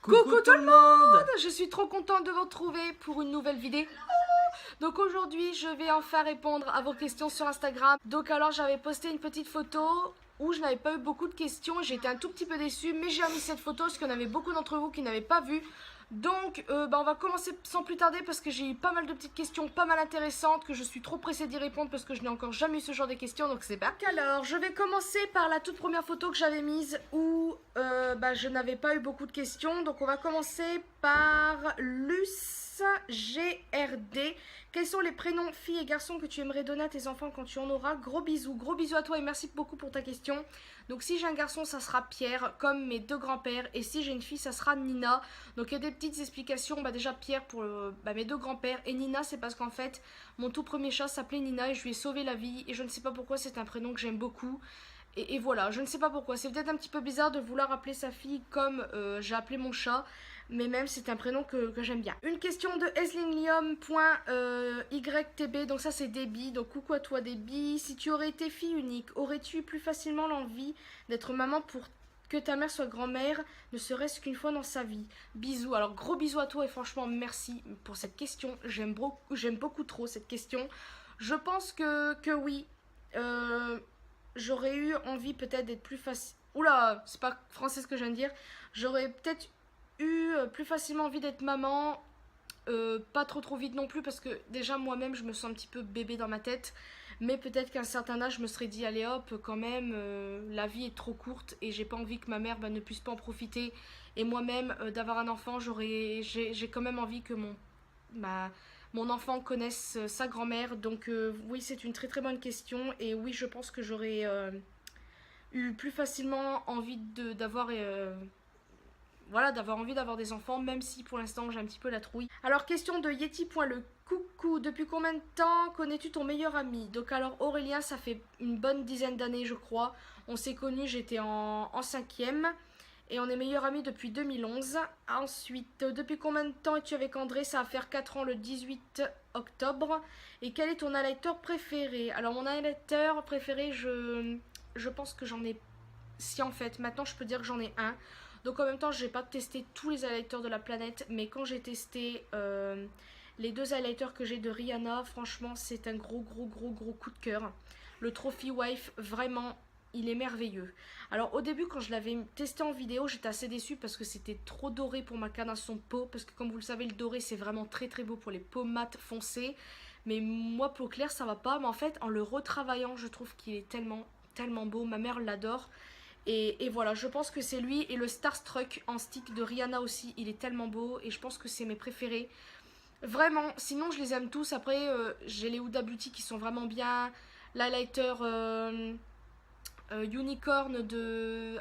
Coucou tout le monde! Je suis trop contente de vous retrouver pour une nouvelle vidéo. Donc aujourd'hui, je vais enfin répondre à vos questions sur Instagram. Donc alors, j'avais posté une petite photo où je n'avais pas eu beaucoup de questions. J'étais un tout petit peu déçue, mais j'ai remis cette photo parce qu'il y en avait beaucoup d'entre vous qui n'avaient pas vu. Donc on va commencer sans plus tarder parce que j'ai eu pas mal de petites questions, pas mal intéressantes, que je suis trop pressée d'y répondre parce que je n'ai encore jamais eu ce genre de questions, donc c'est parti. Alors je vais commencer par la toute première photo que j'avais mise où je n'avais pas eu beaucoup de questions. Donc on va commencer par LusGRD. Quels sont les prénoms filles et garçons que tu aimerais donner à tes enfants quand tu en auras? Gros bisous à toi et merci beaucoup pour ta question. Donc si j'ai un garçon, ça sera Pierre, comme mes deux grands-pères. Et si j'ai une fille, ça sera Nina. Donc il y a des petites explications. Déjà Pierre pour mes deux grands-pères. Et Nina, c'est parce qu'en fait, mon tout premier chat s'appelait Nina et je lui ai sauvé la vie. Et je ne sais pas pourquoi, c'est un prénom que j'aime beaucoup. Et voilà, je ne sais pas pourquoi. C'est peut-être un petit peu bizarre de vouloir appeler sa fille comme j'ai appelé mon chat. Mais même, c'est un prénom que j'aime bien. Une question de eslinglium.ytb. Donc ça, c'est Déby. Donc coucou à toi, Déby. Si tu aurais été fille unique, aurais-tu plus facilement l'envie d'être maman pour que ta mère soit grand-mère, ne serait-ce qu'une fois dans sa vie? Bisous. Alors, gros bisous à toi et franchement, merci pour cette question. J'aime beaucoup trop cette question. Je pense que oui. J'aurais eu envie peut-être d'être plus facile. Oula, c'est pas français ce que je viens de dire. J'aurais peut-être eu plus facilement envie d'être maman. Pas trop vite non plus parce que déjà moi-même je me sens un petit peu bébé dans ma tête. Mais peut-être qu'à un certain âge je me serais dit allez hop quand même la vie est trop courte et j'ai pas envie que ma mère ne puisse pas en profiter. Et moi-même d'avoir un enfant j'ai quand même envie que mon enfant connaisse sa grand-mère. Donc oui, c'est une très bonne question. Et oui, je pense que j'aurais eu plus facilement envie d'avoir envie d'avoir des enfants, même si pour l'instant j'ai un petit peu la trouille. Alors question de Yeti.le coucou, depuis combien de temps connais-tu ton meilleur ami? Donc alors Aurélien, ça fait une bonne dizaine d'années je crois. On s'est connus, j'étais en 5e. Et on est meilleurs amis depuis 2011. Ensuite, depuis combien de temps es-tu avec André? Ça va faire 4 ans le 18 octobre. Et quel est ton highlighter préféré? Alors mon highlighter préféré, je pense que j'en ai... Si en fait, maintenant je peux dire que j'en ai un. Donc en même temps, je n'ai pas testé tous les highlighters de la planète. Mais quand j'ai testé les deux highlighters que j'ai de Rihanna, franchement c'est un gros coup de cœur. Le Trophy Wife, vraiment... il est merveilleux. Alors au début quand je l'avais testé en vidéo, j'étais assez déçue parce que c'était trop doré pour ma carnation de peau. Parce que comme vous le savez, le doré c'est vraiment très beau pour les peaux mates foncées. Mais moi peau claire ça va pas. Mais en fait en le retravaillant je trouve qu'il est tellement beau. Ma mère l'adore. Et voilà, je pense que c'est lui. Et le Starstruck en stick de Rihanna aussi, il est tellement beau. Et je pense que c'est mes préférés. Vraiment, sinon je les aime tous. Après j'ai les Huda Beauty qui sont vraiment bien. L'highlighter... Unicorn de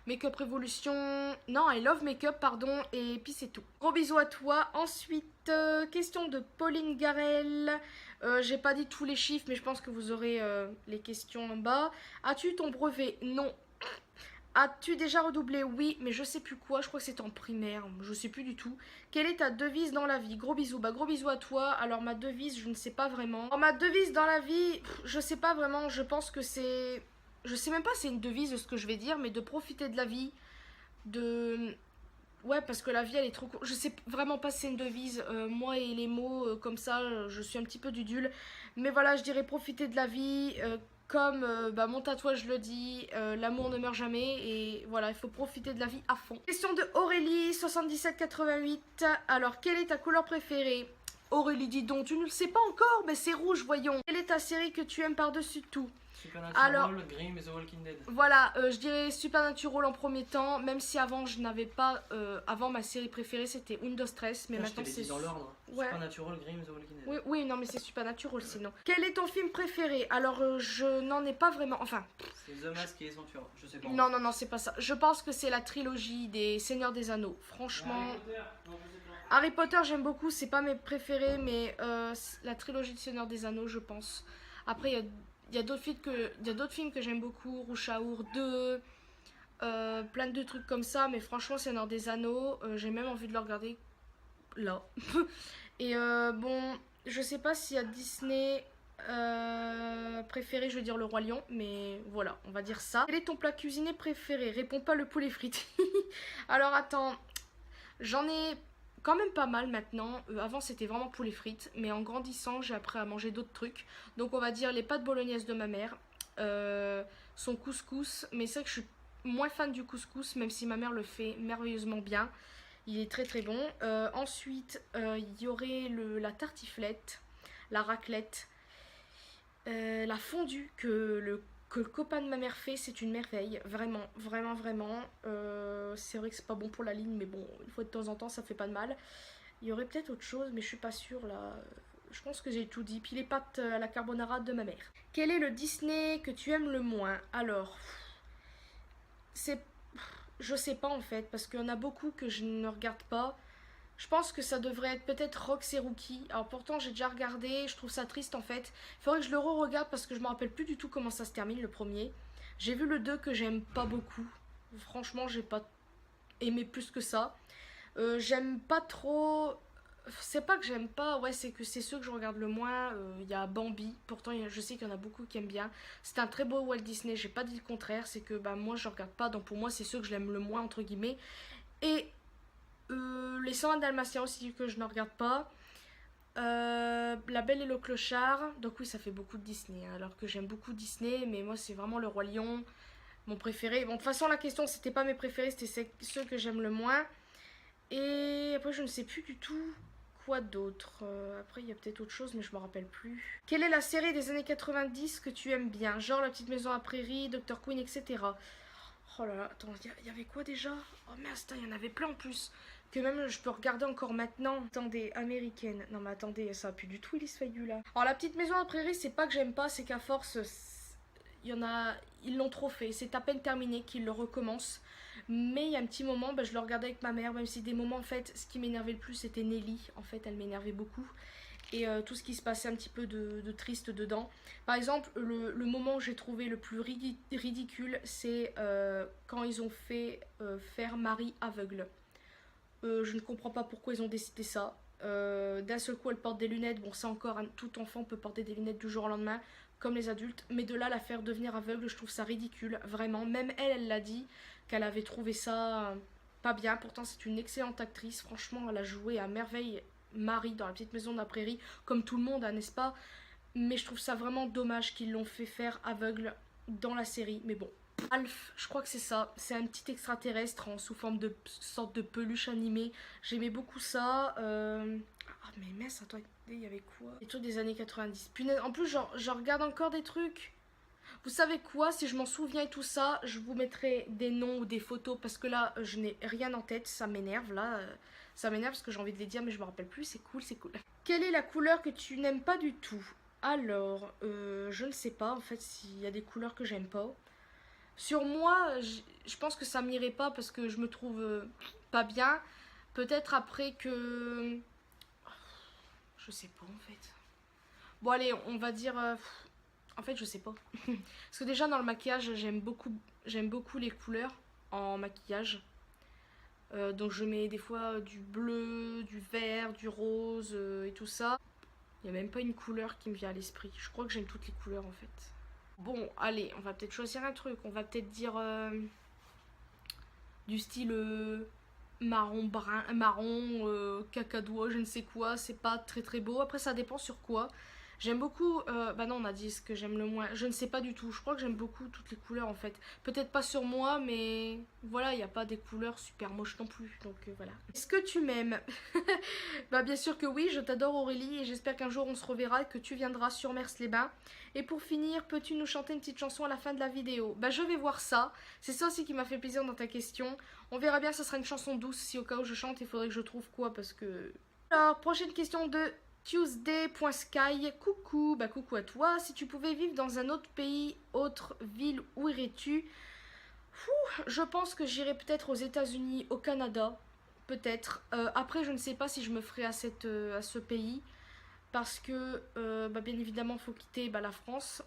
Makeup Revolution, non I Love Makeup pardon, et puis c'est tout. Gros bisous à toi. Ensuite question de Pauline Garel. J'ai pas dit tous les chiffres mais je pense que vous aurez les questions en bas. As-tu eu ton brevet? Non. As-tu déjà redoublé? Oui, mais je sais plus quoi, je crois que c'est en primaire, je sais plus du tout. Quelle est ta devise dans la vie? Gros bisous, gros bisous à toi. Alors ma devise, je ne sais pas vraiment. Alors, ma devise dans la vie, je sais pas vraiment, je pense que c'est... Je sais même pas si c'est une devise ce que je vais dire, mais de profiter de la vie, de... Ouais, parce que la vie elle est trop courte. Je sais vraiment pas si c'est une devise. Moi et les mots comme ça, je suis un petit peu dudule. Mais voilà, je dirais profiter de la vie. Comme mon tatouage le dit, l'amour ne meurt jamais. Et voilà, il faut profiter de la vie à fond. Question de Aurélie, 7788. Alors, quelle est ta couleur préférée? Aurélie, dis donc, tu ne le sais pas encore? Mais c'est rouge, voyons. Quelle est ta série que tu aimes par-dessus tout? Supernatural, Grimm et The Walking Dead. Voilà, je dirais Supernatural en premier temps, même si avant je n'avais pas... avant ma série préférée c'était Undo Stress, mais maintenant c'est... dans l'ordre. Ouais. Supernatural, Grimm, The Walking Dead. Oui, non mais c'est Supernatural sinon. Quel est ton film préféré? Alors je n'en ai pas vraiment... Enfin... C'est The Mask et les Aventures, je sais pas. Non, c'est pas ça. Je pense que c'est la trilogie des Seigneurs des Anneaux. Franchement... Harry Potter j'aime beaucoup, c'est pas mes préférés, mais la trilogie des Seigneurs des Anneaux je pense. Après il y a d'autres films que j'aime beaucoup, Rouchaour 2, plein de trucs comme ça, mais franchement Seigneur des Anneaux, j'ai même envie de le regarder là. Et bon, je sais pas s'il y a Disney, préféré, je veux dire le roi lion, mais voilà, on va dire ça. Quel est ton plat cuisiné préféré? Réponds pas le poulet frites. Alors attends, j'en ai quand même pas mal maintenant. Avant c'était vraiment poulet frites, mais en grandissant j'ai appris à manger d'autres trucs. Donc on va dire les pâtes bolognaises de ma mère, son couscous, mais c'est vrai que je suis moins fan du couscous, même si ma mère le fait merveilleusement bien. Il est très très bon. Ensuite, il y aurait la tartiflette, la raclette, la fondue que le copain de ma mère fait, c'est une merveille. Vraiment, vraiment, vraiment. C'est vrai que c'est pas bon pour la ligne, mais bon, une fois de temps en temps, ça fait pas de mal. Il y aurait peut-être autre chose, mais je suis pas sûre là. Je pense que j'ai tout dit. Puis les pâtes à la carbonara de ma mère. Quel est le Disney que tu aimes le moins? Alors, je sais pas en fait, parce qu'il y en a beaucoup que je ne regarde pas. Je pense que ça devrait être peut-être Rox et Rookie. Alors pourtant j'ai déjà regardé, je trouve ça triste en fait. Il faudrait que je le re-regarde parce que je me rappelle plus du tout comment ça se termine le premier. J'ai vu le 2 que j'aime pas beaucoup. Franchement j'ai pas aimé plus que ça. J'aime pas trop... C'est pas que j'aime pas, ouais, c'est que c'est ceux que je regarde le moins. Il y a Bambi, pourtant je sais qu'il y en a beaucoup qui aiment bien. C'est un très beau Walt Disney, j'ai pas dit le contraire, c'est que bah, moi je regarde pas, donc pour moi c'est ceux que je l'aime le moins entre guillemets. Et les 101 Dalmatiens aussi que je ne regarde pas. La Belle et le Clochard, donc oui ça fait beaucoup de Disney, hein, alors que j'aime beaucoup Disney, mais moi c'est vraiment le Roi Lion, mon préféré. Bon de toute façon la question c'était pas mes préférés, c'était ceux que j'aime le moins. Et après je ne sais plus du tout quoi d'autre. Après il y a peut-être autre chose mais je me rappelle plus. Quelle est la série des années 90 que tu aimes bien? Genre La Petite Maison à Prairie, Dr. Queen, etc. Oh là là, attends, il y avait quoi déjà? Oh merde, il y en avait plein en plus. Que même je peux regarder encore maintenant. Attendez, américaine. Non mais attendez, ça a plus du tout Elise Fayoult là. Alors La Petite Maison à Prairie, c'est pas que j'aime pas, c'est qu'à force, il y en a, ils l'ont trop fait. C'est à peine terminé qu'ils le recommencent. Mais il y a un petit moment, bah, je le regardais avec ma mère, même si des moments en fait, ce qui m'énervait le plus c'était Nelly. En fait, elle m'énervait beaucoup. Et tout ce qui se passait un petit peu de triste dedans. Par exemple, le moment où j'ai trouvé le plus ridicule, c'est quand ils ont fait faire Marie aveugle. Je ne comprends pas pourquoi ils ont décidé ça. D'un seul coup, elle porte des lunettes. Bon, ça encore, tout enfant peut porter des lunettes du jour au lendemain, comme les adultes. Mais de là, la faire devenir aveugle, je trouve ça ridicule, vraiment. Même elle l'a dit, qu'elle avait trouvé ça pas bien. Pourtant, c'est une excellente actrice. Franchement, elle a joué à merveille Marie dans La Petite Maison de la Prairie, comme tout le monde, hein, n'est-ce pas? Mais je trouve ça vraiment dommage qu'ils l'ont fait faire aveugle dans la série. Mais bon. Alf, je crois que c'est ça. C'est un petit extraterrestre sous forme de sorte de peluche animée. J'aimais beaucoup ça. Ah mais mince, attends, il y avait quoi? Des trucs des années 90. Punaise, en plus, je regarde encore des trucs. Vous savez quoi? Si je m'en souviens et tout ça, je vous mettrai des noms ou des photos parce que là, je n'ai rien en tête. Ça m'énerve là. Ça m'énerve parce que j'ai envie de les dire mais je me rappelle plus. C'est cool, c'est cool. Quelle est la couleur que tu n'aimes pas du tout? Alors, je ne sais pas en fait s'il y a des couleurs que j'aime pas. Sur moi, je pense que ça m'irait pas parce que je me trouve pas bien. Peut-être après que... Je sais pas en fait. Bon allez, on va dire... En fait, je sais pas. Parce que déjà dans le maquillage, j'aime beaucoup les couleurs en maquillage. Donc je mets des fois du bleu, du vert, du rose et tout ça. Il n'y a même pas une couleur qui me vient à l'esprit. Je crois que j'aime toutes les couleurs en fait. Bon, allez, on va peut-être choisir un truc. On va peut-être dire du style marron, brun, marron, cacadois, je ne sais quoi. C'est pas très très beau. Après, ça dépend sur quoi. J'aime beaucoup... bah non, on a dit ce que j'aime le moins. Je ne sais pas du tout. Je crois que j'aime beaucoup toutes les couleurs en fait. Peut-être pas sur moi, mais voilà, il n'y a pas des couleurs super moches non plus. Donc voilà. Est-ce que tu m'aimes? Bah bien sûr que oui, je t'adore Aurélie. Et j'espère qu'un jour on se reverra et que tu viendras sur Mers-les-Bains. Et pour finir, peux-tu nous chanter une petite chanson à la fin de la vidéo? Bah je vais voir ça. C'est ça aussi qui m'a fait plaisir dans ta question. On verra bien, ça sera une chanson douce. Si au cas où je chante, il faudrait que je trouve quoi parce que... Alors, prochaine question de... Tuesday.sky, coucou, bah coucou à toi. Si tu pouvais vivre dans un autre pays, autre ville, où irais-tu? Je pense que j'irais peut-être aux États-Unis, au Canada, peut-être. Après, je ne sais pas si je me ferais à ce pays, parce que bah, bien évidemment, il faut quitter la France,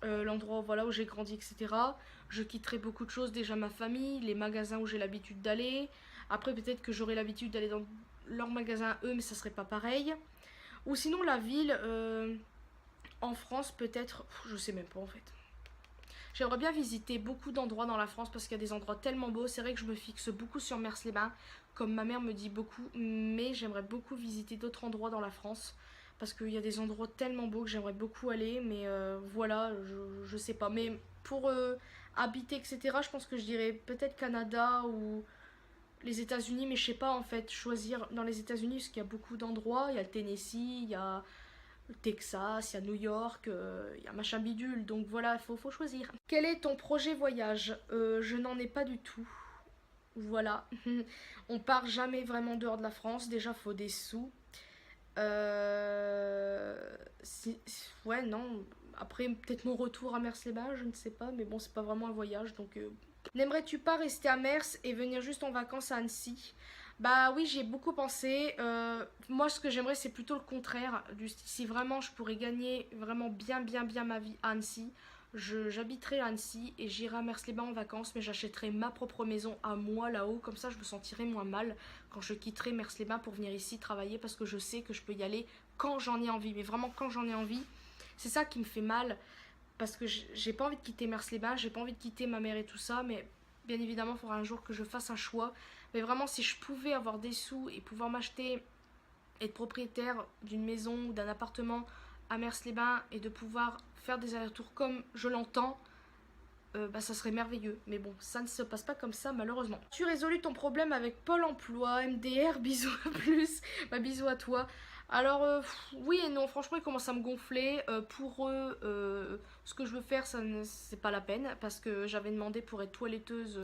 l'endroit voilà, où j'ai grandi, etc. Je quitterai beaucoup de choses, déjà ma famille, les magasins où j'ai l'habitude d'aller. Après, peut-être que j'aurai l'habitude d'aller dans leur magasin eux, mais ça serait pas pareil. Ou sinon la ville, en France peut-être, je sais même pas en fait. J'aimerais bien visiter beaucoup d'endroits dans la France parce qu'il y a des endroits tellement beaux. C'est vrai que je me fixe beaucoup sur Mers-les-Bains, comme ma mère me dit beaucoup, mais j'aimerais beaucoup visiter d'autres endroits dans la France parce qu'il y a des endroits tellement beaux que j'aimerais beaucoup aller, mais voilà, je sais pas. Mais pour habiter, etc., je pense que je dirais peut-être Canada ou les États-Unis, mais je sais pas en fait, choisir dans les États-Unis parce qu'il y a beaucoup d'endroits. Il y a le Tennessee, il y a le Texas, il y a New York, il y a machin bidule, donc voilà, faut choisir. Quel est ton projet voyage? Je n'en ai pas du tout. Voilà, on part jamais vraiment dehors de la France, déjà faut des sous. Ouais, non, après peut-être mon retour à Mers-les-Bains, je ne sais pas, mais bon, c'est pas vraiment un voyage, donc... N'aimerais-tu pas rester à Mers et venir juste en vacances à Annecy? Bah oui, j'y ai beaucoup pensé. Moi, ce que j'aimerais, c'est plutôt le contraire. Si vraiment je pourrais gagner vraiment bien ma vie à Annecy, j'habiterais à Annecy et j'irais à Mers-les-Bains en vacances, mais j'achèterais ma propre maison à moi là-haut. Comme ça, je me sentirais moins mal quand je quitterai Mers-les-Bains pour venir ici travailler parce que je sais que je peux y aller quand j'en ai envie. Mais vraiment, quand j'en ai envie, c'est ça qui me fait mal. Parce que j'ai pas envie de quitter Mers-les-Bains, j'ai pas envie de quitter ma mère et tout ça, mais bien évidemment, il faudra un jour que je fasse un choix. Mais vraiment, si je pouvais avoir des sous et pouvoir m'acheter, être propriétaire d'une maison ou d'un appartement à Mers-les-Bains et de pouvoir faire des allers-retours comme je l'entends, bah ça serait merveilleux. Mais bon, ça ne se passe pas comme ça malheureusement. Tu résolu ton problème avec Pôle emploi, MDR, bisous à plus, bah bisous à toi. Alors oui et non, franchement ils commencent à me gonfler. Pour eux, ce que je veux faire, c'est pas la peine parce que j'avais demandé pour être toiletteuse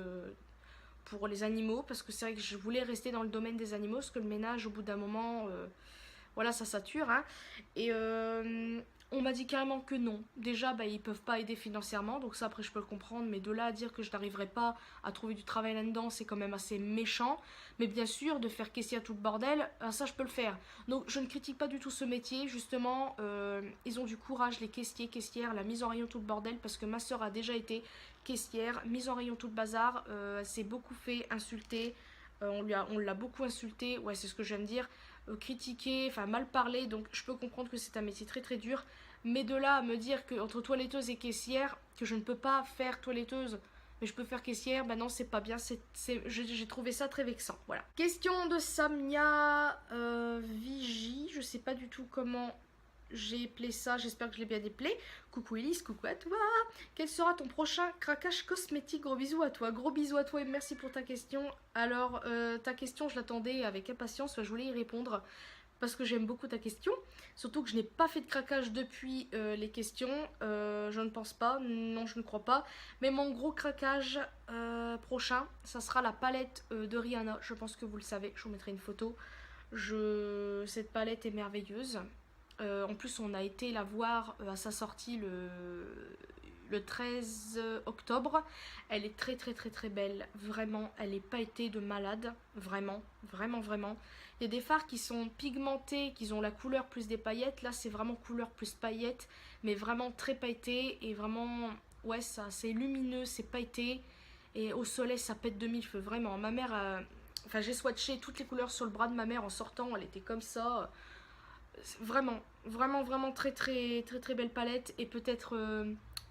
pour les animaux parce que c'est vrai que je voulais rester dans le domaine des animaux parce que le ménage au bout d'un moment, voilà ça sature. Hein. Et on m'a dit carrément que non. Déjà, bah, ils peuvent pas aider financièrement, donc ça après je peux le comprendre, mais de là à dire que je n'arriverai pas à trouver du travail là-dedans, c'est quand même assez méchant. Mais bien sûr, de faire caissier à tout le bordel, ça je peux le faire. Donc je ne critique pas du tout ce métier, justement, ils ont du courage, les caissiers, caissières, la mise en rayon tout le bordel, parce que ma soeur a déjà été caissière, mise en rayon tout le bazar, elle s'est beaucoup fait insulter, on l'a beaucoup insulté, ouais c'est ce que je viens de dire. Critiquer, enfin mal parler, donc je peux comprendre que c'est un métier très très dur, mais de là à me dire que entre toiletteuse et caissière, que je ne peux pas faire toiletteuse, mais je peux faire caissière, bah non c'est pas bien, j'ai trouvé ça très vexant, voilà. Question de Samia Vigie, je sais pas du tout comment j'ai appelé ça, j'espère que je l'ai bien appelé. Coucou Elise, coucou à toi. Quel sera ton prochain craquage cosmétique? Gros bisous à toi, gros bisous à toi et merci pour ta question. Alors, ta question, je l'attendais avec impatience, je voulais y répondre parce que j'aime beaucoup ta question. Surtout que je n'ai pas fait de craquage depuis les questions, je ne pense pas, non je ne crois pas. Mais mon gros craquage prochain, ça sera la palette de Rihanna, je pense que vous le savez, je vous mettrai une photo. Cette palette est merveilleuse. En plus, on a été la voir à sa sortie le 13 octobre. Elle est très très très très belle. Vraiment, elle est pailletée de malade. Vraiment, vraiment, vraiment. Il y a des fards qui sont pigmentés, qui ont la couleur plus des paillettes. Là, c'est vraiment couleur plus paillettes, mais vraiment très pailleté. Et vraiment, ouais, ça, c'est lumineux, c'est pailleté. Et au soleil, ça pète de mille feux. Vraiment, ma mère... Enfin, j'ai swatché toutes les couleurs sur le bras de ma mère en sortant. Elle était comme ça... Vraiment, vraiment, vraiment très, très, très, très belle palette. Et peut-être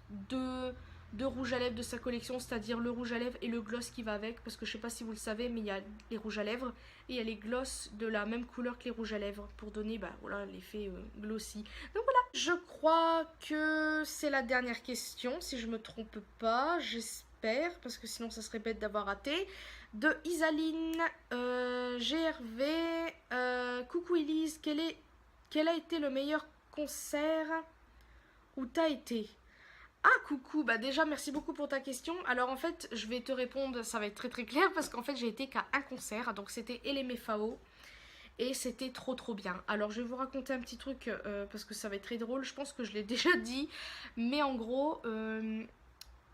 deux rouges à lèvres de sa collection, c'est-à-dire le rouge à lèvres et le gloss qui va avec. Parce que je sais pas si vous le savez, mais il y a les rouges à lèvres et il y a les gloss de la même couleur que les rouges à lèvres pour donner bah, voilà, l'effet glossy. Donc voilà, je crois que c'est la dernière question, si je me trompe pas. J'espère, parce que sinon ça serait bête d'avoir raté. De Isaline, GRV, coucou Elise, quel a été le meilleur concert où t'as été? Ah coucou, bah déjà merci beaucoup pour ta question. Alors en fait je vais te répondre, ça va être très très clair parce qu'en fait j'ai été qu'à un concert, donc c'était LMFAO et c'était trop trop bien. Alors je vais vous raconter un petit truc parce que ça va être très drôle, je pense que je l'ai déjà dit, mais en gros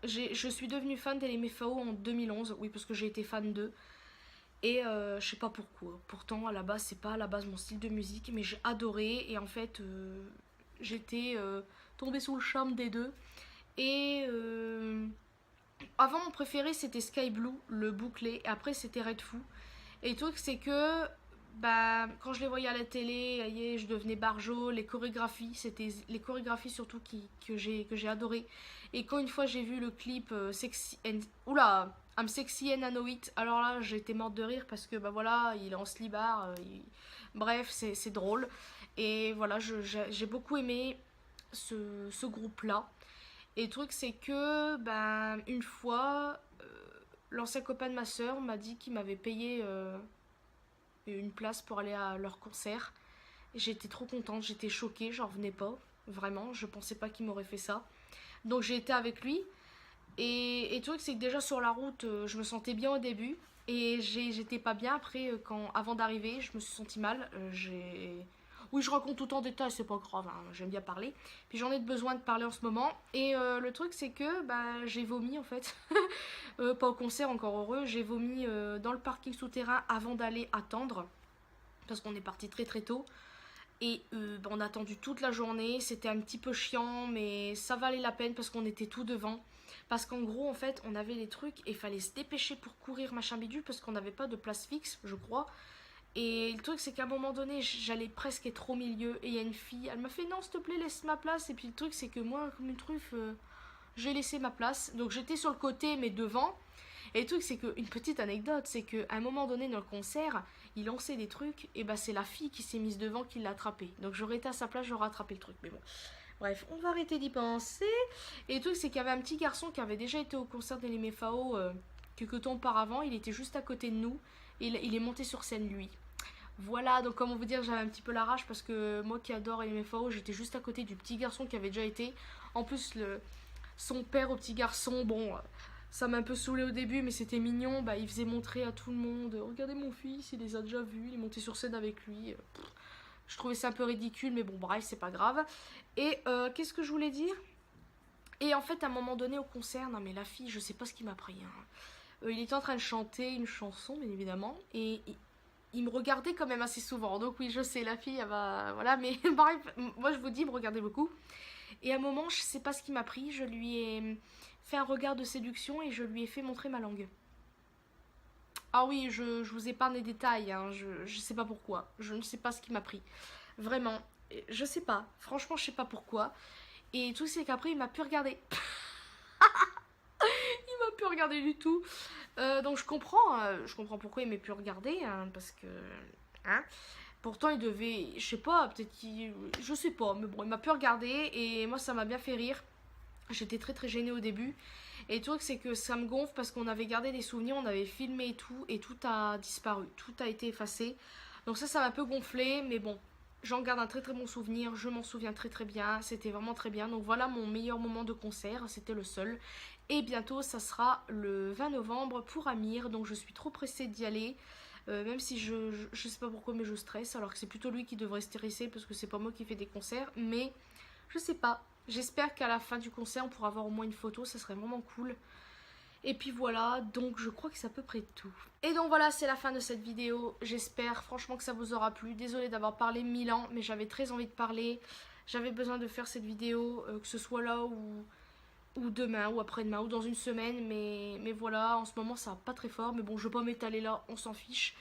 je suis devenue fan d'LMFAO en 2011, oui parce que j'ai été fan d'eux. Et je sais pas pourquoi, pourtant à la base c'est pas à la base mon style de musique, mais j'ai adoré et en fait j'étais tombée sous le charme des deux. Et avant mon préféré c'était Sky Blue, le bouclé, et après c'était Red Foo. Et le truc c'est que quand je les voyais à la télé, je devenais barjo. Les chorégraphies, c'était les chorégraphies surtout que j'ai adoré. Et quand une fois j'ai vu le clip I'm Sexy and I Know It, alors là j'étais morte de rire parce que voilà, il est en slibard, bref, c'est drôle. Et voilà, j'ai beaucoup aimé ce groupe-là. Et le truc c'est que une fois, l'ancien copain de ma soeur m'a dit qu'il m'avait payé une place pour aller à leur concert. J'étais trop contente, j'étais choquée, j'en revenais pas. Vraiment, je pensais pas qu'il m'aurait fait ça. Donc j'ai été avec lui. Et le truc c'est que déjà sur la route, je me sentais bien au début. Et j'étais pas bien après, avant d'arriver, je me suis sentie mal. Oui, je raconte tout en détail, c'est pas grave, hein, j'aime bien parler. Puis j'en ai besoin de parler en ce moment. Et le truc c'est que j'ai vomi en fait. Pas au concert, encore heureux. J'ai vomi dans le parking souterrain avant d'aller attendre. Parce qu'on est parti très très tôt. Et on a attendu toute la journée. C'était un petit peu chiant, mais ça valait la peine parce qu'on était tout devant. Parce qu'en gros, en fait, on avait les trucs et il fallait se dépêcher pour courir, machin bidule, parce qu'on n'avait pas de place fixe, je crois. Et le truc, c'est qu'à un moment donné, j'allais presque être au milieu. Et il y a une fille, elle m'a fait non, s'il te plaît, laisse ma place. Et puis le truc, c'est que moi, comme une truffe, j'ai laissé ma place. Donc j'étais sur le côté, mais devant. Et le truc, c'est qu'une petite anecdote, c'est qu'à un moment donné dans le concert, il lançait des trucs, et c'est la fille qui s'est mise devant qui l'a attrapé. Donc j'aurais été à sa place, j'aurais attrapé le truc. Mais bon, bref, on va arrêter d'y penser. Et le truc, c'est qu'il y avait un petit garçon qui avait déjà été au concert de l'MFAO quelques temps auparavant. Il était juste à côté de nous, et il est monté sur scène, lui. Voilà, donc comment vous dire, j'avais un petit peu la rage parce que moi qui adore LMFAO, j'étais juste à côté du petit garçon qui avait déjà été. En plus, son père au petit garçon, bon, ça m'a un peu saoulé au début, mais c'était mignon. Il faisait montrer à tout le monde, regardez mon fils, il les a déjà vus, il est monté sur scène avec lui. Je trouvais ça un peu ridicule, mais bon, bref, c'est pas grave. Et qu'est-ce que je voulais dire? Et en fait, à un moment donné au concert, non mais la fille, je sais pas ce qui m'a pris. Hein. Il était en train de chanter une chanson, bien évidemment, et il me regardait quand même assez souvent. Donc oui, je sais, la fille, elle va... Voilà, mais bref, moi je vous dis, il me regardait beaucoup. Et à un moment, je sais pas ce qui m'a pris, je lui ai fait un regard de séduction et je lui ai fait montrer ma langue. Ah oui, je vous épargne les détails, hein, je sais pas pourquoi. Je ne sais pas ce qui m'a pris. Vraiment, je sais pas. Franchement, je sais pas pourquoi. Et tout c'est qu'après, il m'a plus regardé. Il m'a plus regardé du tout. Donc je comprends pourquoi il m'a pu regarder, hein, parce que, hein, pourtant il devait, je sais pas, peut-être je sais pas, mais bon, il m'a pu regarder et moi ça m'a bien fait rire. J'étais très très gênée au début. Et le truc c'est que ça me gonfle parce qu'on avait gardé des souvenirs, on avait filmé et tout a disparu, tout a été effacé. Donc ça m'a un peu gonflé, mais bon, j'en garde un très très bon souvenir, je m'en souviens très très bien, c'était vraiment très bien. Donc voilà mon meilleur moment de concert, c'était le seul. Et bientôt ça sera le 20 novembre pour Amir, donc je suis trop pressée d'y aller. Même si je sais pas pourquoi, mais je stresse, alors que c'est plutôt lui qui devrait stresser parce que c'est pas moi qui fais des concerts. Mais je sais pas, j'espère qu'à la fin du concert on pourra avoir au moins une photo, ça serait vraiment cool. Et puis voilà, donc je crois que c'est à peu près tout. Et donc voilà, c'est la fin de cette vidéo. J'espère franchement que ça vous aura plu. Désolée d'avoir parlé 1000 ans, mais j'avais très envie de parler. J'avais besoin de faire cette vidéo, que ce soit là ou demain, ou après-demain, ou dans une semaine. Mais voilà, en ce moment ça va pas très fort. Mais bon, je vais pas m'étaler là, on s'en fiche.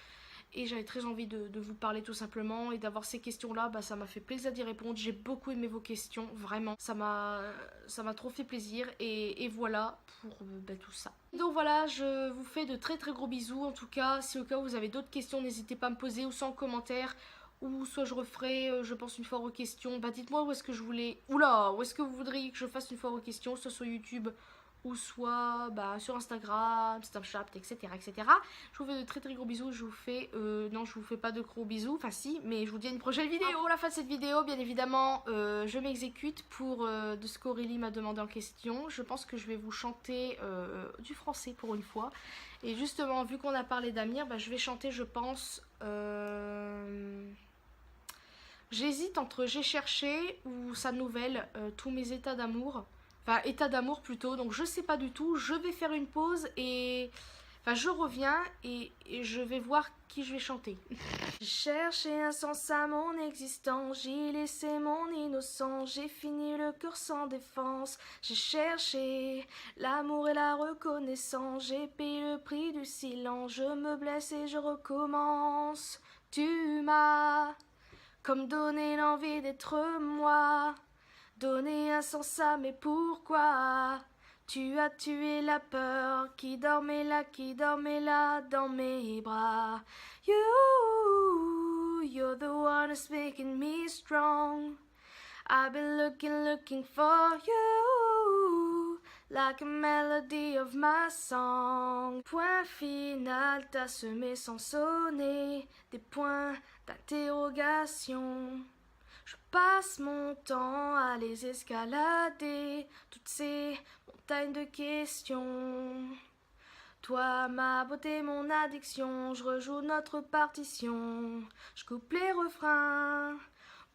Et j'avais très envie de vous parler tout simplement et d'avoir ces questions-là, ça m'a fait plaisir d'y répondre. J'ai beaucoup aimé vos questions, vraiment. Ça m'a trop fait plaisir et voilà pour tout ça. Donc voilà, je vous fais de très très gros bisous. En tout cas, si au cas où vous avez d'autres questions, n'hésitez pas à me poser ou soit en commentaire ou soit je referai, je pense, une foire aux questions. Dites-moi où est-ce que je voulais... Oula, où est-ce que vous voudriez que je fasse une foire aux questions, soit sur YouTube ou soit sur Instagram, Snapchat, etc., etc. Je vous fais de très très gros bisous. Je vous fais, non, je vous fais pas de gros bisous, enfin si, mais je vous dis à une prochaine vidéo. Pour la fin de cette vidéo, bien évidemment, je m'exécute pour de ce qu'Aurélie m'a demandé en question. Je pense que je vais vous chanter du français pour une fois. Et justement, vu qu'on a parlé d'Amir, je vais chanter, je pense... J'hésite entre J'ai cherché ou sa nouvelle, Tous mes états d'amour. Enfin, état d'amour plutôt, donc je sais pas du tout. Je vais faire une pause et Enfin, je reviens et je vais voir qui je vais chanter. J'ai cherché un sens à mon existence, j'ai laissé mon innocence, j'ai fini le cœur sans défense. J'ai cherché l'amour et la reconnaissance, j'ai payé le prix du silence, je me blesse et je recommence. Tu m'as comme donné l'envie d'être moi, donné un sens à mes pourquoi. Tu as tué la peur qui dormait là dans mes bras. You're the one who's making me strong. I've been looking for you, like a melody of my song. Point final, t'as semé sans sonner des points d'interrogation. Je passe mon temps à les escalader, toutes ces montagnes de questions. Toi, ma beauté, mon addiction, je rejoue notre partition. Je coupe les refrains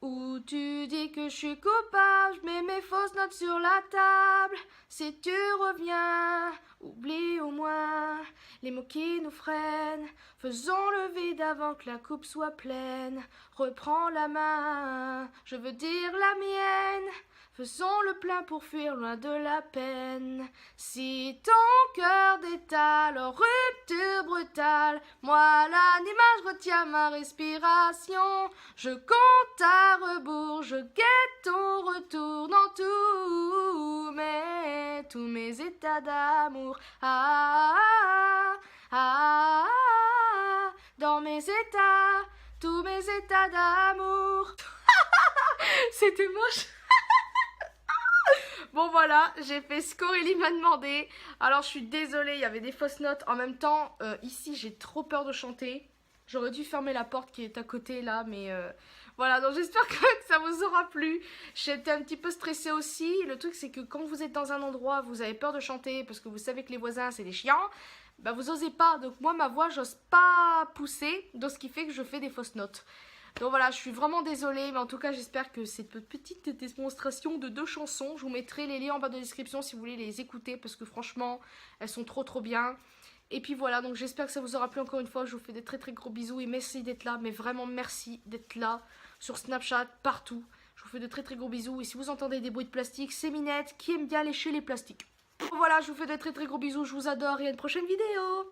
où tu dis que je suis coupable. Je mets mes fausses notes sur la table. Si tu reviens, oublie au moins les mots qui nous freinent. Faisons le vide avant que la coupe soit pleine. Reprends la main, je veux dire la mienne. Faisons le plein pour fuir loin de la peine. Si ton cœur détale en rupture brutale, moi l'animal, je retiens ma respiration. Je compte à rebours, je guette ton retour dans tous mes états d'amour. Dans mes états, tous mes états d'amour. C'était moche. Bon voilà, j'ai fait ce qu'Aurélie m'a demandé. Alors je suis désolée, il y avait des fausses notes. En même temps, ici j'ai trop peur de chanter. J'aurais dû fermer la porte qui est à côté là, mais voilà. Donc j'espère que ça vous aura plu. J'étais un petit peu stressée aussi. Le truc c'est que quand vous êtes dans un endroit, vous avez peur de chanter parce que vous savez que les voisins c'est des chiants. Bah vous osez pas. Donc moi ma voix j'ose pas pousser. Donc ce qui fait que je fais des fausses notes. Donc voilà, je suis vraiment désolée, mais en tout cas j'espère que cette petite démonstration de 2 chansons, je vous mettrai les liens en bas de la description si vous voulez les écouter, parce que franchement, elles sont trop bien. Et puis voilà, donc j'espère que ça vous aura plu encore une fois, je vous fais des très gros bisous et merci d'être là, mais vraiment merci d'être là, sur Snapchat, partout. Je vous fais de très gros bisous, et si vous entendez des bruits de plastique, c'est Minette qui aime bien lécher les plastiques. Voilà, je vous fais de très gros bisous, je vous adore et à une prochaine vidéo.